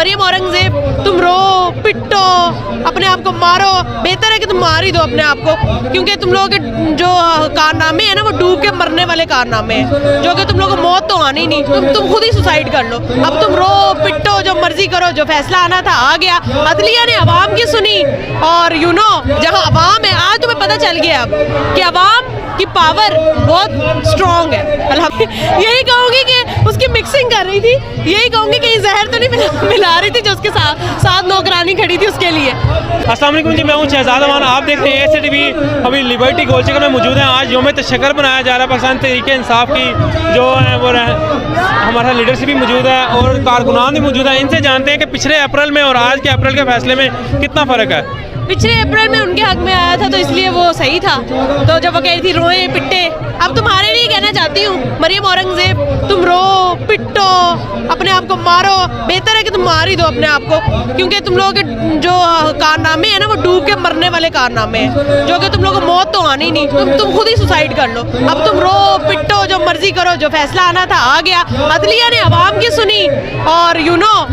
मरियम औरंगजेब, तुम रो पिटो, अपने आप को मारो, बेहतर है कि तुम मार ही दो अपने आप को, क्योंकि तुम लोगों के जो कारनामे हैं ना वो डूब के मरने वाले कारनामे हैं, जो कि तुम लोगों को मौत तो आनी नहीं, तुम खुद ही सुसाइड कर लो। अब तुम रो पिटो, जो मर्जी करो, जो फैसला आना था आ गया, अदलिया ने अवाम की सुनी, और जहाँ अवाम है, आज तुम्हें पता चल गया अब कि अवाम की पावर बहुत स्ट्रॉन्ग है। यही कहूँगी कि उसकी मिक्सिंग कर रही थी, यही कहूँगी कि जहर तो नहीं मिला रही थी जो उसके साथ नौकरानी खड़ी थी उसके लिए। अस्सलाम वालेकुम जी, मैं हूँ शहजाद अमान। आप देख रहे हैं ACTV। अभी लिबर्टी गोलचक्कर में मौजूद हैं। आज यौम तशक्कुर मनाया जा रहा है। पाकिस्तान तहरीक-ए-इंसाफ की जो है वो हमारा लीडरशिप भी मौजूद है और कारकुनान भी मौजूद है। इनसे जानते हैं कि पिछले अप्रैल में और आज के अप्रैल के फैसले में कितना फ़र्क है। पिछले अप्रैल में उनके हक में आया था तो इसलिए वो सही था, तो जब वो कह रही थी रोए पिट्टे, अब तुम्हारे लिए कहना चाहती हूँ मरियम औरंगजेब, तुम रो पिट्टो, अपने आप को मारो, बेहतर है कि तुम मार ही दो अपने आप को, क्योंकि तुम लोगों के जो कारनामे हैं ना वो डूब के मरने वाले कारनामे हैं, जो कि तुम लोगों को मौत तो आनी नहीं, तुम खुद ही सुसाइड कर लो। अब तुम रो पिट्टो, जो मर्जी करो, जो फैसला आना था आ गया, अदलिया ने अवाम की सुनी, और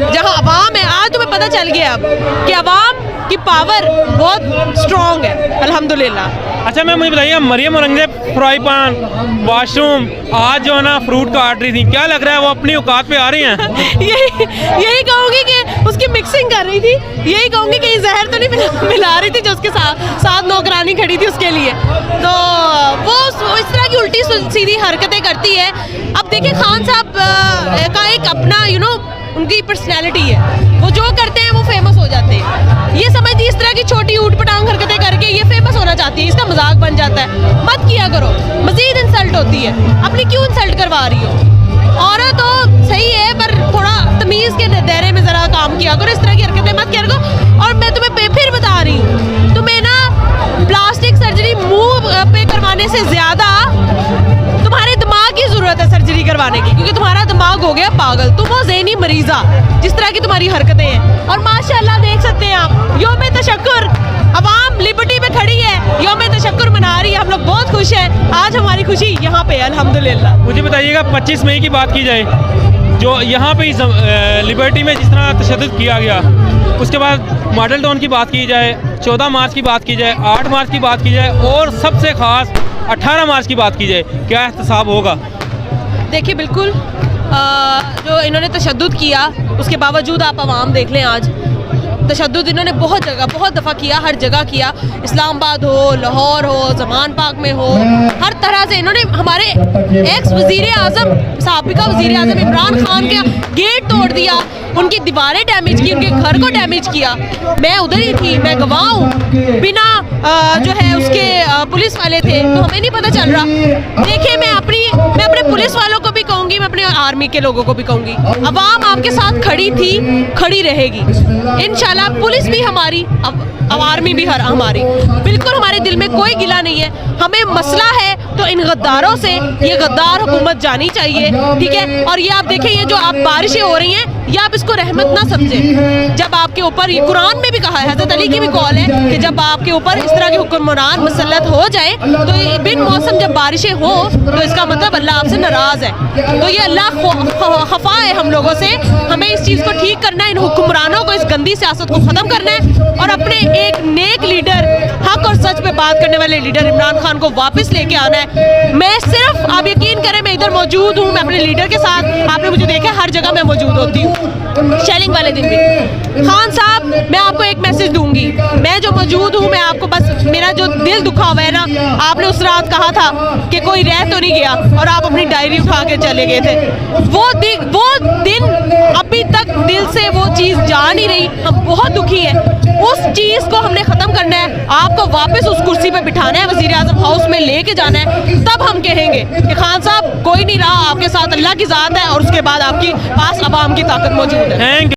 जहाँ अवाम है, आज तुम्हें पता चल गया अब कि अवाम की पावर बहुत स्ट्रॉन्ग है अल्हम्दुलिल्लाह। अच्छा मुझे बताइए, Maryam Aurangzeb fry pan, washroom, आज जो है ना फ्रूट काट रही थी, क्या लग रहा है वो अपनी औकात पे आ रही हैं? यही कहूँगी कि उसकी मिक्सिंग कर रही थी, यही कहूँगी कि जहर तो नहीं मिला रही थी जो उसके साथ नौकरानी खड़ी थी उसके लिए, तो वो इस तरह की उल्टी सीधी हरकतें करती है। अब देखिए खान साहब का एक अपना उनकी पर्सनैलिटी है, वो जो करते हैं वो फेमस हो जाते हैं। ये समझती इस तरह की छोटी ऊट पटांग हरकतें करके ये फेमस होना चाहती है, इसका मजाक बन जाता है। मत किया करो, मजीद इंसल्ट होती है, अपनी क्यों इंसल्ट करवा रही हो? औरत तो सही है पर थोड़ा तमीज़ के दायरे में ज़रा काम किया करो, इस तरह की हरकतें मत किया करो। और मैं तुम्हें फिर बता रही हूँ, तुम्हें ना प्लास्टिक सर्जरी मुँह पे करवाने से ज़्यादा तुम्हारे दिमाग की ज़रूरत है सर्जरी करवाने की, क्योंकि तुम्हारा दिमाग हो गया पागल, तुम हो ज़हनी मरीज़ा जिस तरह की तुम्हारी हरकतें हैं। और माशाल्लाह देख सकते हैं आप, यौम तशक्कुर, अवाम लिबर्टी पे खड़ी है, यौम तशक्कुर मना रही है, हम लोग बहुत खुश हैं। आज हमारी खुशी यहाँ पे अल्हम्दुलिल्लाह। मुझे बताइएगा 25 मई की बात की जाए, जो यहाँ पे लिबर्टी में जिस तरह तशद्दुद किया गया, उसके बाद मॉडल टाउन की बात की जाए, 14 मार्च की बात की जाए, 8 मार्च की बात की जाए, और सबसे ख़ास 18 मार्च की बात की जाए, क्या एहतसाब होगा? देखिए बिल्कुल जो इन्होंने तशद्दुद किया, उसके बावजूद आप अवाम देख लें, आज तशद्दुद इन्होंने बहुत दफ़ा किया, हर जगह किया, इस्लामाबाद हो, लाहौर हो, ज़मान पाक में हो, हर तरह से इन्होंने हमारे एक्स वज़ीर आज़म, साबिका वज़ीर आज़म इमरान खान का गेट तोड़ दिया, उनकी दीवारें डैमेज की, उनके घर को डैमेज किया। मैं उधर ही थी, मैं गवाह हूँ, बिना जो है उसके पुलिस वाले थे तो हमें नहीं पता चल रहा। देखिए मैं अपने पुलिस वालों को भी कहूँगी, मैं अपने आर्मी के लोगों को भी कहूँगी, अवाम आपके साथ खड़ी थी, खड़ी रहेगी इंशाल्लाह। पुलिस भी हमारी, अब आर्मी भी हमारी, बिल्कुल हमारे दिल में कोई गिला नहीं है। हमें मसला है तो इन गद्दारों से, ये गद्दार हुकूमत जानी चाहिए, ठीक है। और ये आप देखें, ये जो आप बारिशें हो रही हैं, ये आप इसको रहमत ना समझें। जब आपके ऊपर, ये कुरान में भी कहा है, हज़रत अली की भी कौल है कि जब आपके ऊपर इस तरह के हुक्मरान मुसल्लत हो जाए तो बिन मौसम जब बारिशें हो तो इसका मतलब अल्लाह आपसे नाराज़ है। तो ये अल्लाह खफा है हम लोगों से, हमें इस चीज़ को ठीक करना है, इन हुक्मरानों को, इस गंदी सियासत को ख़त्म करना है, और अपने एक नेक लीडर, हक और सच पे बात करने वाले लीडर इमरान खान को वापस लेके आना है। मैं सिर्फ, आप यकीन करें, मैं इधर मौजूद हूँ, मैं अपने लीडर के साथ, आपने मुझे देखा हर जगह मैं मौजूद होती हूँ, शेलिंग वाले दिन भी। खान साहब, मैं आपको एक मैसेज दूंगी, मैं जो मौजूद हूँ, मैं आपको बस, मेरा जो दिल दुखा हुआ है ना, आपने उस रात कहा था कि कोई रह तो नहीं गया और आप अपनी डायरी उठा के चले गए थे, वो दिन अभी तक दिल से वो चीज़ जा नहीं रही, हम बहुत दुखी हैं। उस चीज़ को हमने ख़त्म करना है, आपको वापस उस कुर्सी पे बिठाना है, वज़ीर आज़म हाउस में लेके जाना है, तब हम कहेंगे कि खान साहब कोई नहीं रहा, आपके साथ अल्लाह की ज़ात है, और उसके बाद आपकी पास अवाम की ताकत मौजूद है।